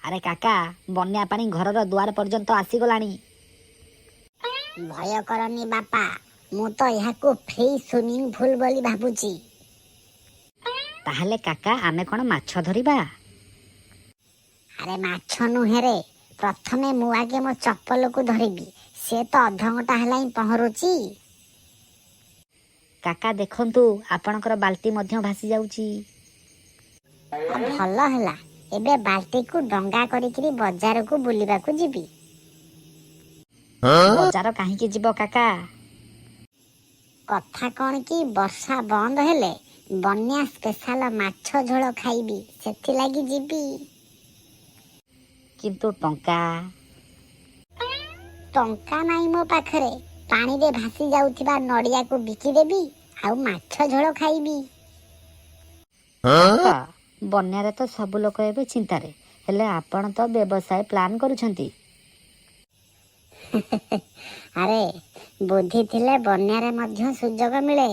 ଆରେ କାକା, ବନ୍ୟା ପାଣି ଘରର ଦୁଆର ପର୍ଯ୍ୟନ୍ତ ଆସିଗଲାଣି। ଭୟ କରନି ବାପା, ମୁଁ ତ ଏହାକୁ ଫ୍ରି ସୁଇମିଂ ପୁଲ ବୋଲି ଭାବୁଛି। ତାହେଲେ କାକା, ଆମେ କ'ଣ ମାଛ ଧରିବା? ଆରେ ମାଛ ନୁହେଁରେ, ପ୍ରଥମେ ମୁଁ ଆଗେ ମୋ ଚପଲକୁ ଧରିବି। ସେ ତ ଅଧଘଣ୍ଟା ହେଲା ହିଁ ପହଁରୁଛି। କାକା ଦେଖନ୍ତୁ, ଆପଣଙ୍କର ବାଲ୍ଟି ମଧ୍ୟ ଭାସି ଯାଉଛି। ଭଲ ହେଲା, ଏବେ ବାଲ୍ଟିକୁ ଡଙ୍ଗା କରିକିରି ବଜାରକୁ ବୁଲିବାକୁ ଯିବି। ବଜାର କାହିଁକି ଯିବ କାକା? କଥା କ'ଣ କି, ବର୍ଷା ବନ୍ଦ ହେଲେ ବନ୍ୟା ସ୍ପେଶାଲ ମାଛ ଝୋଳ ଖାଇବି, ସେଥିଲାଗି ଯିବି। କିନ୍ତୁ ଟଙ୍କା? ଟଙ୍କା ନାହିଁ ମୋ ପାଖରେ। ପାଣିରେ ଭାସି ଯାଉଥିବା ନଡ଼ିଆକୁ ବିକିଦେବି, ଆଉ ମାଛ ଝୋଳ ଖାଇବି। କାକା, ବନ୍ୟାରେ ତ ସବୁ ଲୋକ ଏବେ ଚିନ୍ତାରେ, ହେଲେ ଆପଣ ତ ବ୍ୟବସାୟ ପ୍ଲାନ୍ କରୁଛନ୍ତି। ଆରେ ବୁଦ୍ଧି ଥିଲେ ବନ୍ୟାରେ ମଧ୍ୟ ସୁଯୋଗ ମିଳେ।